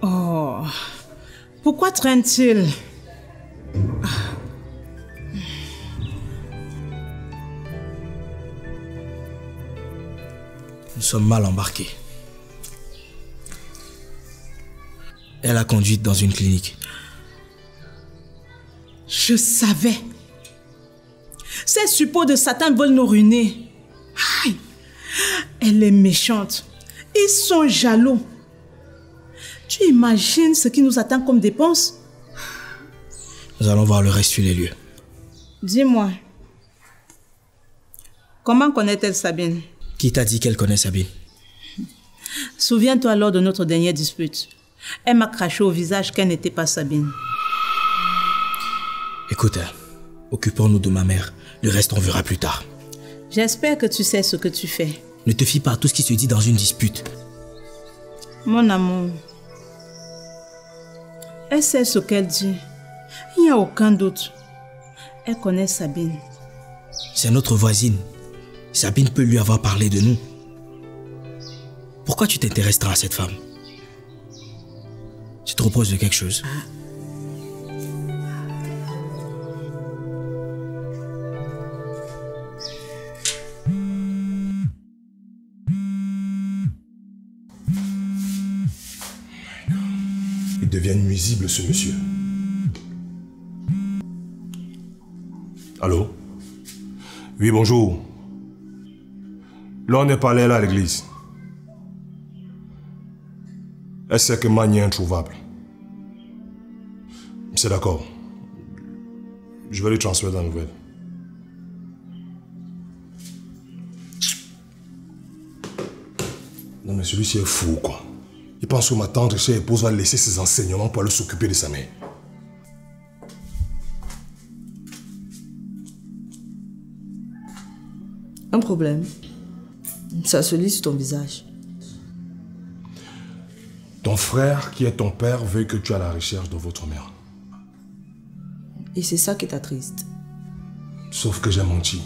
Oh, pourquoi traîne-t-il? Nous sommes mal embarqués. Elle a conduite dans une clinique. Je savais. Ces suppôts de Satan veulent nous ruiner. Aïe. Elle est méchante. Ils sont jaloux. Tu imagines ce qui nous attend comme dépense? Nous allons voir le reste sur les lieux. Dis-moi, comment connaît-elle Sabine? Qui t'a dit qu'elle connaît Sabine? Souviens-toi lors de notre dernière dispute. Elle m'a craché au visage qu'elle n'était pas Sabine. Écoute, occupons-nous de ma mère. Le reste, on verra plus tard. J'espère que tu sais ce que tu fais. Ne te fie pas à tout ce qui se dit dans une dispute. Mon amour, elle sait ce qu'elle dit. Il n'y a aucun doute. Elle connaît Sabine. C'est notre voisine. Sabine peut lui avoir parlé de nous. Pourquoi tu t'intéresses tant à cette femme? Tu te reposes de quelque chose? Il devient nuisible, ce monsieur. Allô? Oui, bonjour. Là, on n'est pas allé là à l'église. Elle sait que Magne est introuvable. C'est d'accord. Je vais lui transmettre la nouvelle. Non mais celui-ci est fou, quoi. Il pense que ma tante chère épouse va laisser ses enseignements pour aller s'occuper de sa mère. Un problème. Ça se lit sur ton visage. Ton frère, qui est ton père, veut que tu ailles à la recherche de votre mère. Et c'est ça qui t'attriste. Sauf que j'ai menti.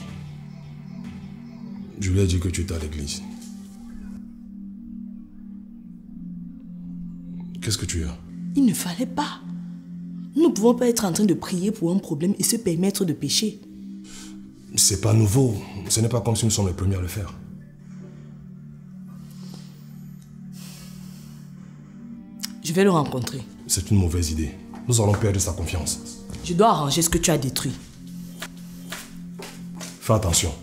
Je lui ai dit que tu étais à l'église. Qu'est-ce que tu as? Il ne fallait pas. Nous ne pouvons pas être en train de prier pour un problème et se permettre de pécher. C'est pas nouveau. Ce n'est pas comme si nous sommes les premiers à le faire. Je vais le rencontrer. C'est une mauvaise idée. Nous allons perdre sa confiance. Je dois arranger ce que tu as détruit. Fais attention.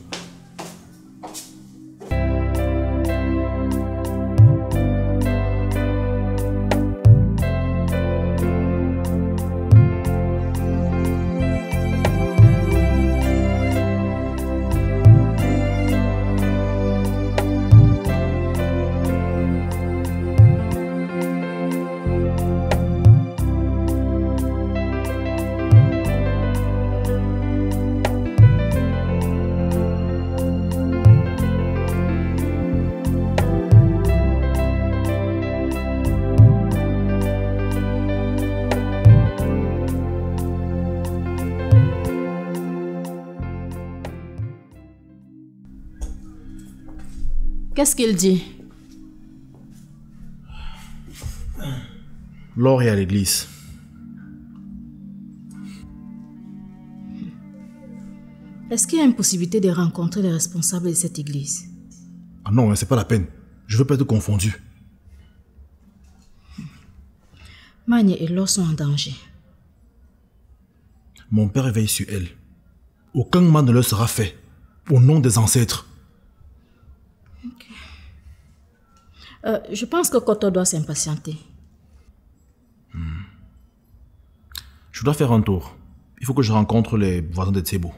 Qu'est-ce qu'il dit? Laure est à l'église. Est-ce qu'il y a une possibilité de rencontrer les responsables de cette église? Ah non, c'est pas la peine. Je veux pas être confondu. Magne et Laure sont en danger. Mon père veille sur elle. Aucun mal ne leur sera fait. Au nom des ancêtres. Je pense que Koto doit s'impatienter. Je dois faire un tour. Il faut que je rencontre les voisins de Tsebo.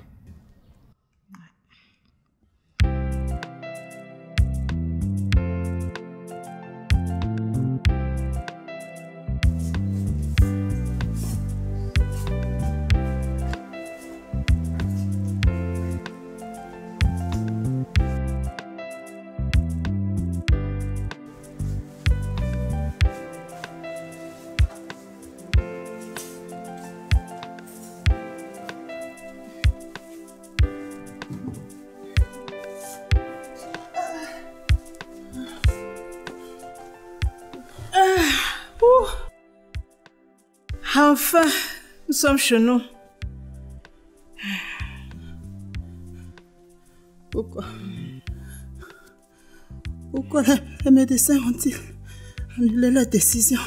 Enfin, nous sommes chez nous. Pourquoi les médecins ont-ils annulé la décision?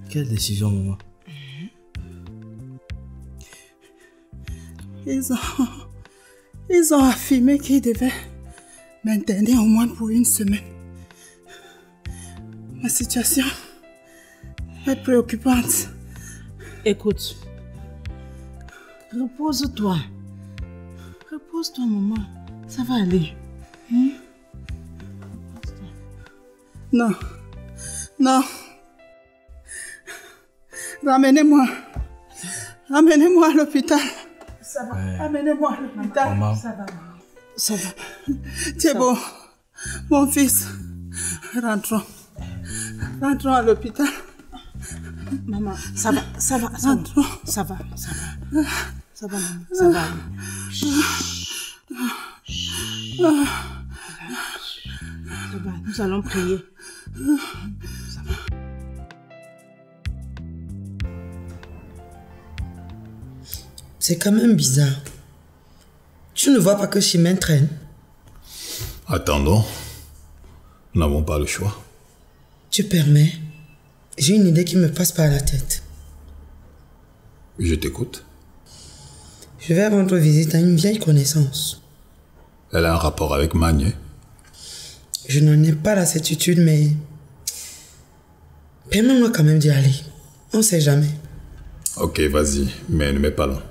Quelle décision, maman? Ils ont affirmé qu'ils devaient m'interner au moins pour une semaine. Ma situation est préoccupante. Écoute, repose-toi. Repose-toi, maman. Ça va aller. Non. Non. Ramenez-moi. Ramenez-moi à l'hôpital. Ça va. Ouais. Amenez-moi à l'hôpital. Maman. Ça va. Ça va. Thibaut, mon fils, rentrons. Rentrons à l'hôpital. Maman, ça va, ça va, ça va. Ça va, ça va. Ça va, maman, ça va. Ça va, nous allons prier. Ça va. C'est quand même bizarre. Tu ne vois pas que Chimène traîne? Attendons. Nous n'avons pas le choix. Tu permets? J'ai une idée qui me passe par la tête. Je t'écoute. Je vais rendre visite à une vieille connaissance. Elle a un rapport avec Magné? Je n'en ai pas la certitude, mais... permets-moi quand même d'y aller. On ne sait jamais. Ok, vas-y, mais ne mets pas long.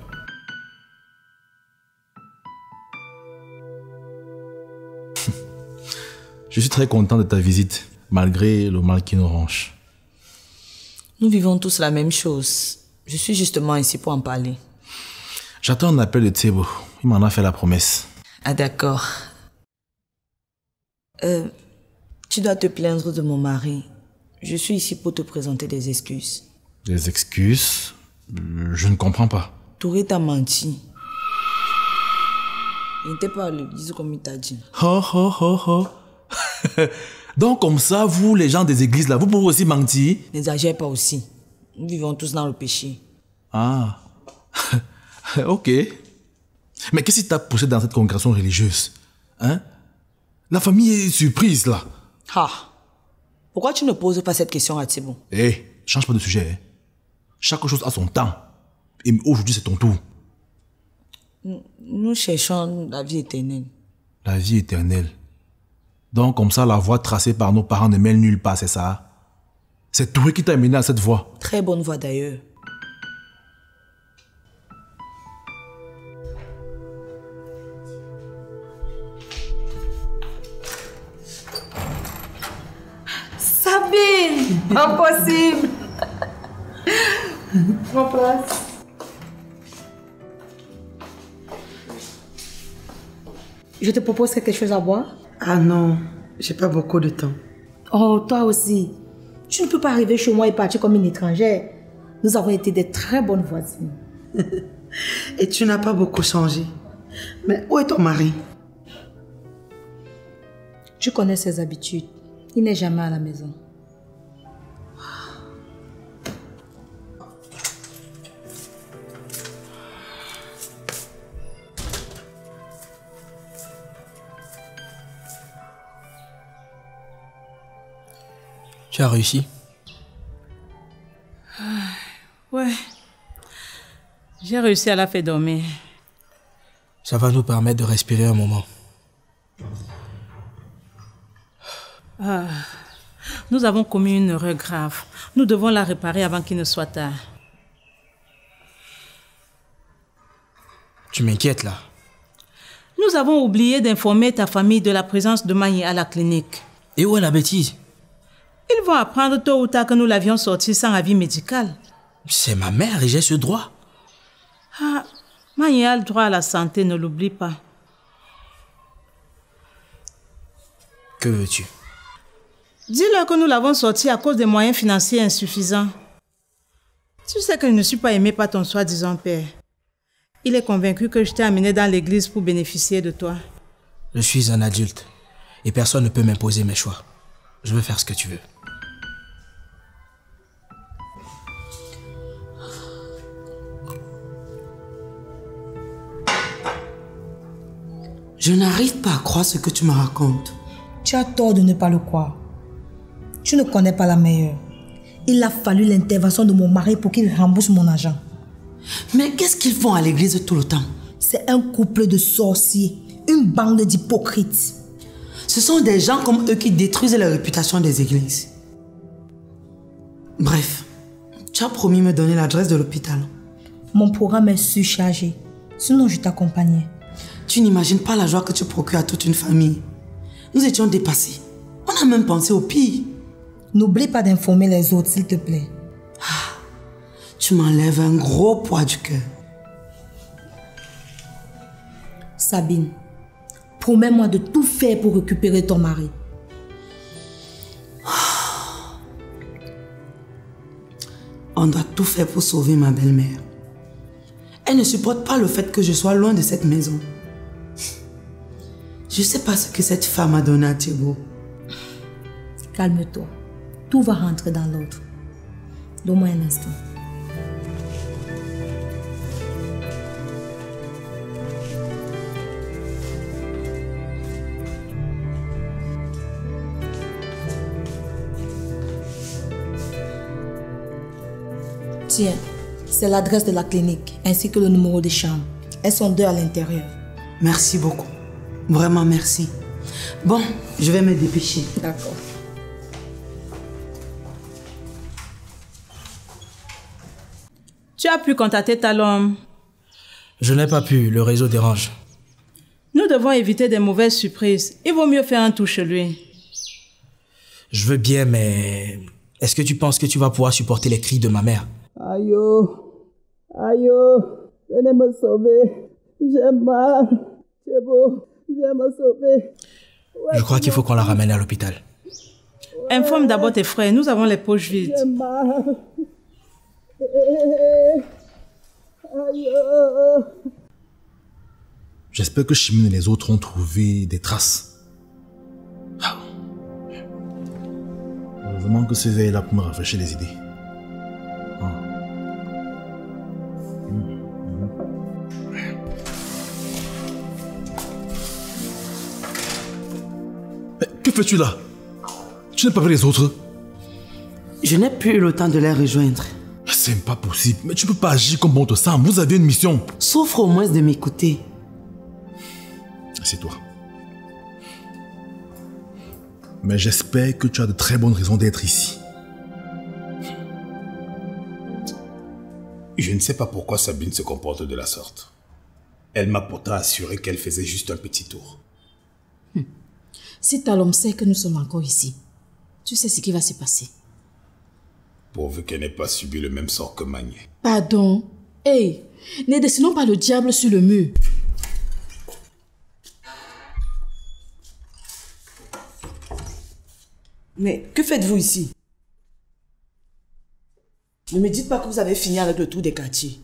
Je suis très content de ta visite, malgré le mal qui nous ronge. Nous vivons tous la même chose. Je suis justement ici pour en parler. J'attends un appel de Thibaut. Il m'en a fait la promesse. Ah d'accord. Tu dois te plaindre de mon mari. Je suis ici pour te présenter des excuses. Des excuses? Je ne comprends pas. Touré t'a menti. Il n'était pas à l'église comme il t'a dit. Ho, ho, ho, ho. Donc comme ça, vous, les gens des églises là, vous pouvez aussi mentir? N'exagère pas aussi. Nous vivons tous dans le péché. Ah. Ok. Mais qu'est-ce qui t'a poussé dans cette congrégation religieuse? Hein? La famille est surprise là. Ah. Pourquoi tu ne poses pas cette question à Thibaut? Change pas de sujet. Hein. Chaque chose a son temps. Et aujourd'hui, c'est ton tour. Nous cherchons la vie éternelle. La vie éternelle. Donc, comme ça, la voie tracée par nos parents ne mène nulle part, c'est ça? C'est toi qui t'a amené à cette voie. Très bonne voie d'ailleurs. Sabine! Impossible! Prends place. Je te propose quelque chose à boire? Ah non, j'ai pas beaucoup de temps. Oh, toi aussi. Tu ne peux pas arriver chez moi et partir comme une étrangère. Nous avons été des très bonnes voisines. Et tu n'as pas beaucoup changé. Mais où est ton mari? Tu connais ses habitudes. Il n'est jamais à la maison. Tu as réussi? Ouais. J'ai réussi à la faire dormir. Ça va nous permettre de respirer un moment. Nous avons commis une erreur grave. Nous devons la réparer avant qu'il ne soit tard. Tu m'inquiètes là. Nous avons oublié d'informer ta famille de la présence de Magné à la clinique. Et où est la bêtise? Ils vont apprendre tôt ou tard que nous l'avions sorti sans avis médical. C'est ma mère et j'ai ce droit. Magné a le droit à la santé, ne l'oublie pas. Que veux-tu? Dis-leur que nous l'avons sorti à cause des moyens financiers insuffisants. Tu sais que je ne suis pas aimée par ton soi-disant père. Il est convaincu que je t'ai amené dans l'église pour bénéficier de toi. Je suis un adulte et personne ne peut m'imposer mes choix. Je veux faire ce que tu veux. Je n'arrive pas à croire ce que tu me racontes. Tu as tort de ne pas le croire. Tu ne connais pas la meilleure. Il a fallu l'intervention de mon mari pour qu'il rembourse mon argent. Mais qu'est-ce qu'ils font à l'église tout le temps? C'est un couple de sorciers, une bande d'hypocrites. Ce sont des gens comme eux qui détruisent la réputation des églises. Bref, tu as promis de me donner l'adresse de l'hôpital. Mon programme est surchargé. Sinon, je t'accompagnais. Tu n'imagines pas la joie que tu procures à toute une famille. Nous étions dépassés. On a même pensé au pire. N'oublie pas d'informer les autres, s'il te plaît. Tu m'enlèves un gros poids du cœur. Sabine, promets-moi de tout faire pour récupérer ton mari. On doit tout faire pour sauver ma belle-mère. Elle ne supporte pas le fait que je sois loin de cette maison. Je ne sais pas ce que cette femme a donné à Thibaut. Calme-toi. Tout va rentrer dans l'ordre. Donne-moi un instant. Tiens, c'est l'adresse de la clinique ainsi que le numéro de chambre. Elles sont 2 à l'intérieur. Merci beaucoup. Vraiment merci. Bon, je vais me dépêcher. D'accord. Tu as pu contacter Talon? Je n'ai pas pu, le réseau dérange. Nous devons éviter des mauvaises surprises. Il vaut mieux faire un tour chez lui. Je veux bien, mais est-ce que tu penses que tu vas pouvoir supporter les cris de ma mère? Aïe, venez me sauver. J'ai mal. C'est beau, viens me sauver. Je crois qu'il faut qu'on la ramène à l'hôpital. Informe d'abord tes frères, nous avons les poches vides. J'ai mal. Aïe. J'espère que Chimène et les autres ont trouvé des traces. Heureusement que ces veilles-là pour me rafraîchir les idées. Mais que fais-tu là? Tu n'es pas avec les autres? Je n'ai plus eu le temps de les rejoindre. C'est pas possible. Mais tu peux pas agir comme bon te semble. Vous avez une mission. Souffre au moins de m'écouter. C'est toi. Mais j'espère que tu as de très bonnes raisons d'être ici. Je ne sais pas pourquoi Sabine se comporte de la sorte. Elle m'a pourtant assuré qu'elle faisait juste un petit tour. Si Talon sait que nous sommes encore ici, tu sais ce qui va se passer. Pourvu qu'elle n'ait pas subi le même sort que Magne. Pardon. Hey, ne dessinons pas le diable sur le mur. Mais que faites-vous ici? Ne me dites pas que vous avez fini avec le tour des quartiers.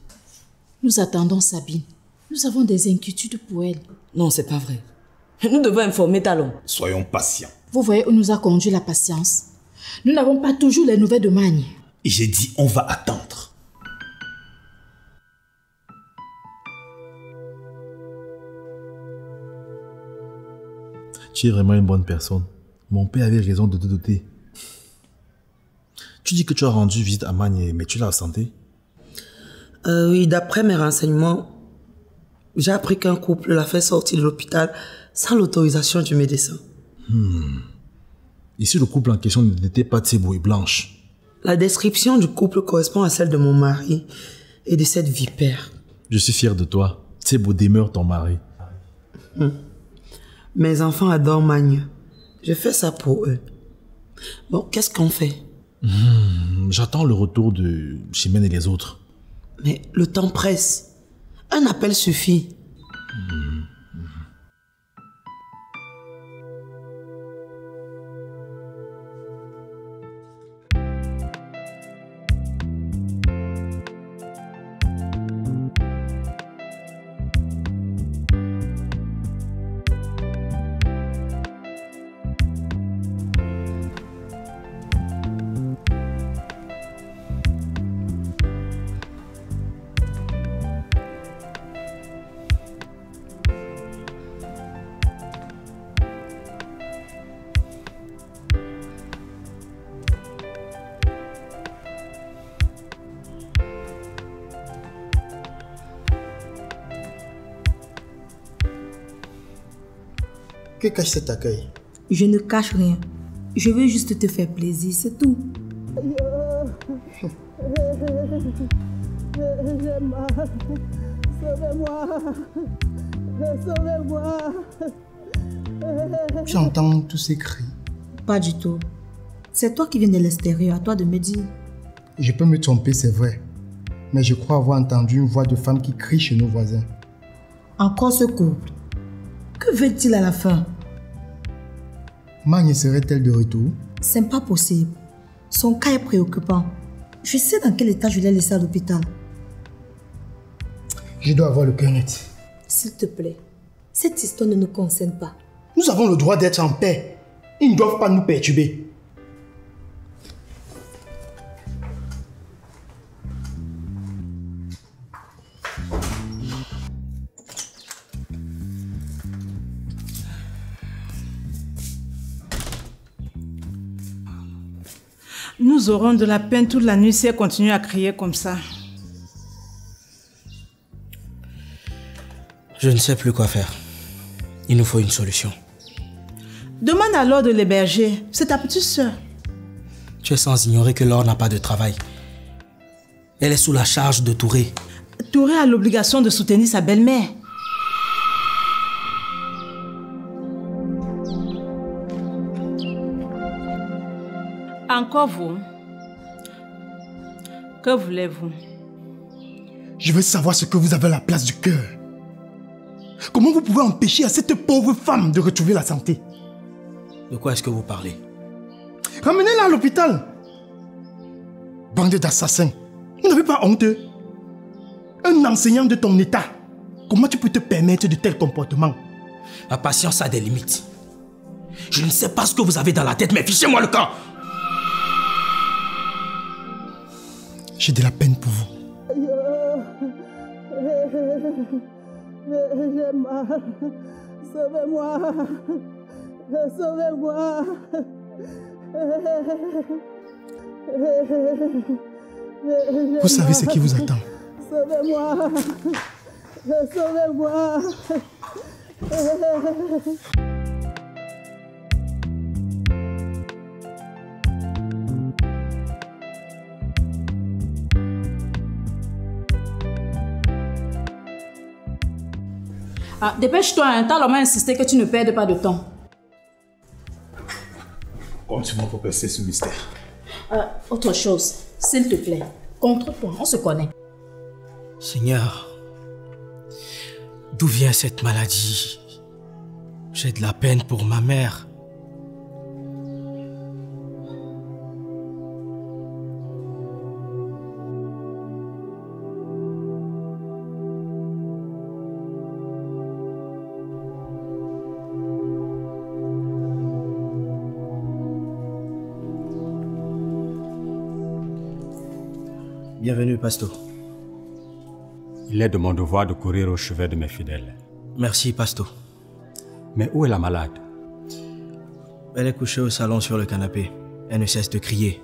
Nous attendons Sabine. Nous avons des inquiétudes pour elle. Non, c'est pas vrai. Nous devons informer Talon. Soyons patients. Vous voyez où nous a conduit la patience. Nous n'avons pas toujours les nouvelles de Magne. J'ai dit on va attendre. Tu es vraiment une bonne personne. Mon père avait raison de te doter. Tu dis que tu as rendu visite à Magne, mais tu l'as absenté? Oui, d'après mes renseignements, j'ai appris qu'un couple l'a fait sortir de l'hôpital sans l'autorisation du médecin. Ici, le couple en question n'était pas Thibaut et Blanche. La description du couple correspond à celle de mon mari et de cette vipère. Je suis fier de toi. Thibaut demeure ton mari. Mes enfants adorent Magne. Je fais ça pour eux. Bon, qu'est-ce qu'on fait? J'attends le retour de Chimène et les autres. Mais le temps presse. Un appel suffit. Que cache cet accueil? Je ne cache rien. Je veux juste te faire plaisir, c'est tout. J'ai mal. Sauvez-moi. Sauvez-moi. J'entends tous ces cris. Pas du tout. C'est toi qui viens de l'extérieur, à toi de me dire. Je peux me tromper, c'est vrai. Mais je crois avoir entendu une voix de femme qui crie chez nos voisins. Encore ce couple. Que veut-il à la fin? Magne serait-elle de retour? C'est pas possible. Son cas est préoccupant. Je sais dans quel état je l'ai laissé à l'hôpital. Je dois avoir le cœur net. S'il te plaît, cette histoire ne nous concerne pas. Nous avons le droit d'être en paix. Ils ne doivent pas nous perturber. Nous aurons de la peine toute la nuit si elle continue à crier comme ça. Je ne sais plus quoi faire. Il nous faut une solution. Demande à Laure de l'héberger. C'est ta petite sœur. Tu es sans ignorer que Laure n'a pas de travail. Elle est sous la charge de Touré. Touré a l'obligation de soutenir sa belle-mère. Encore vous. Que voulez-vous? Je veux savoir ce que vous avez à la place du cœur. Comment vous pouvez empêcher à cette pauvre femme de retrouver la santé? De quoi est-ce que vous parlez? Ramenez-la à l'hôpital. Bande d'assassins. Vous n'avez pas honte? Un enseignant de ton état. Comment tu peux te permettre de tels comportements? Ma patience a des limites. Je ne sais pas ce que vous avez dans la tête, mais fichez-moi le camp. J'ai de la peine pour vous. J'ai mal. Sauvez-moi. Sauvez-moi. Vous savez ce qui vous attend. Sauvez-moi. Sauvez-moi. Ah, dépêche-toi, hein. Talon m'a insisté que tu ne perdes pas de temps. Compte-moi pour percer ce mystère. Autre chose, s'il te plaît, contre toi, on se connaît. Seigneur, d'où vient cette maladie? J'ai de la peine pour ma mère. Bienvenue, Pasto. Il est de mon devoir de courir au chevet de mes fidèles. Merci, Pasto. Mais où est la malade? Elle est couchée au salon sur le canapé. Elle ne cesse de crier.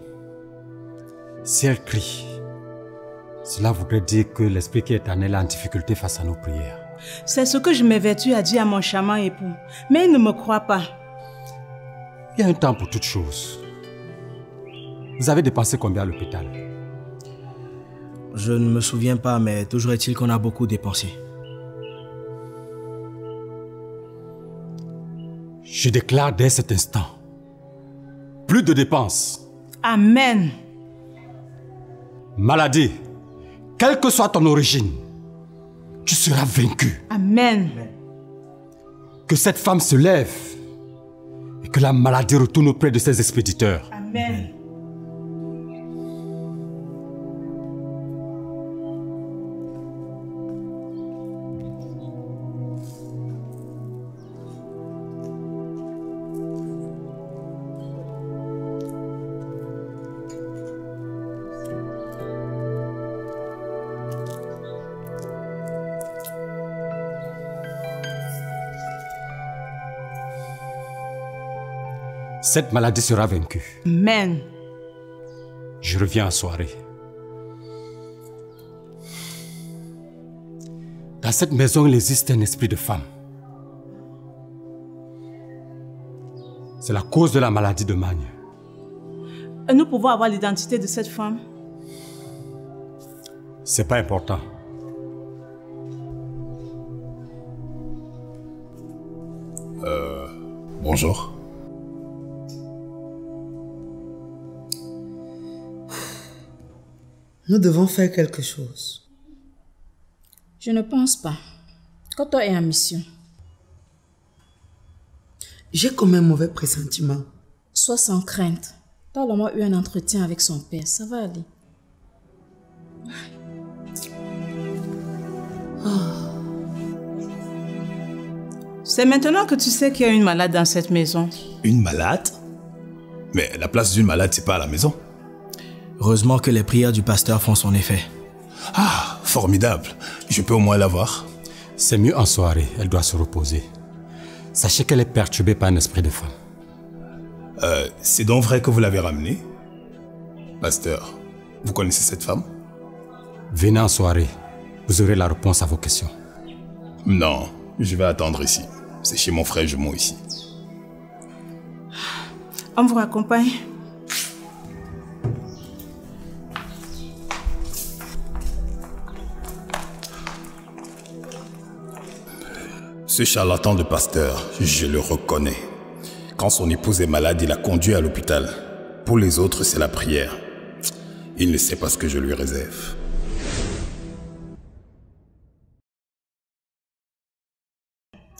Si elle crie, cela voudrait dire que l'esprit qui est en elle est en difficulté face à nos prières. C'est ce que je m'évertue à dire à mon charmant époux. Mais il ne me croit pas. Il y a un temps pour toute chose. Vous avez dépensé combien à l'hôpital? Je ne me souviens pas, mais toujours est-il qu'on a beaucoup dépensé. Je déclare dès cet instant, plus de dépenses. Amen. Maladie, quelle que soit ton origine, tu seras vaincu. Amen. Que cette femme se lève et que la maladie retourne auprès de ses expéditeurs. Amen. Cette maladie sera vaincue. Amen. Je reviens en soirée. Dans cette maison, il existe un esprit de femme. C'est la cause de la maladie de Magne. Nous pouvons avoir l'identité de cette femme? C'est pas important. Bonjour. Nous devons faire quelque chose. Je ne pense pas. Koto est en mission. J'ai comme un mauvais pressentiment. Sois sans crainte. T'as au moins eu un entretien avec son père. Ça va aller. C'est maintenant que tu sais qu'il y a une malade dans cette maison. Une malade? Mais la place d'une malade, c'est pas à la maison. Heureusement que les prières du pasteur font son effet. Ah, formidable. Je peux au moins la voir. C'est mieux en soirée, elle doit se reposer. Sachez qu'elle est perturbée par un esprit de femme. C'est donc vrai que vous l'avez ramenée? Pasteur, vous connaissez cette femme? Venez en soirée, vous aurez la réponse à vos questions. Non, je vais attendre ici. C'est chez mon frère jumeau ici. On vous raccompagne. Ce charlatan de pasteur, je le reconnais. Quand son épouse est malade, il l'a conduit à l'hôpital. Pour les autres, c'est la prière. Il ne sait pas ce que je lui réserve.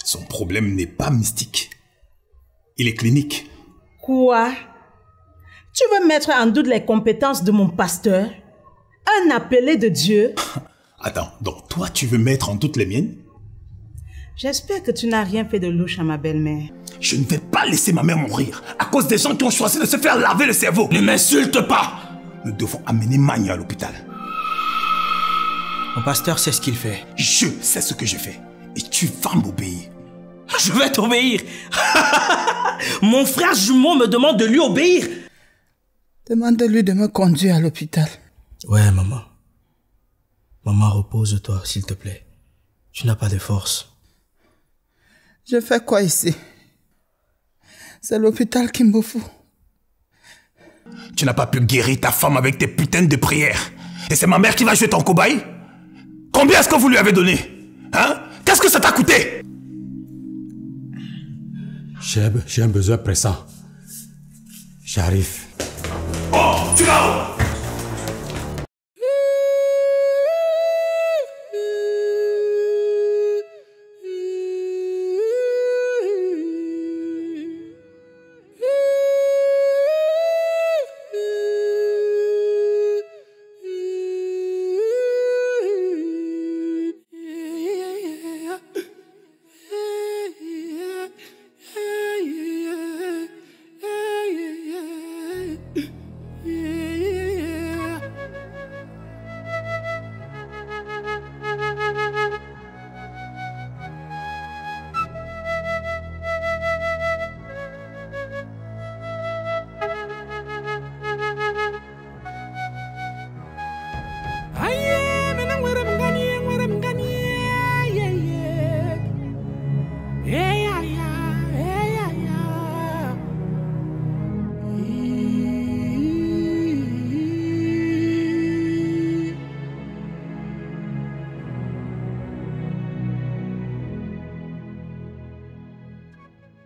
Son problème n'est pas mystique. Il est clinique. Quoi? Tu veux mettre en doute les compétences de mon pasteur? Un appelé de Dieu? Attends, donc toi tu veux mettre en doute les miennes? J'espère que tu n'as rien fait de louche à ma belle-mère. Je ne vais pas laisser ma mère mourir à cause des gens qui ont choisi de se faire laver le cerveau. Ne m'insulte pas! Nous devons amener Magne à l'hôpital. Mon pasteur sait ce qu'il fait. Je sais ce que je fais. Et tu vas m'obéir. Je vais t'obéir. Mon frère jumeau me demande de lui obéir. Demande-lui de me conduire à l'hôpital. Ouais, maman. Maman, repose-toi, s'il te plaît. Tu n'as pas de force. Je fais quoi ici? C'est l'hôpital qui me fout. Tu n'as pas pu guérir ta femme avec tes putains de prières. Et c'est ma mère qui va jouer ton cobaye? Combien est-ce que vous lui avez donné? Hein? Qu'est-ce que ça t'a coûté? J'ai un besoin pressant. J'arrive.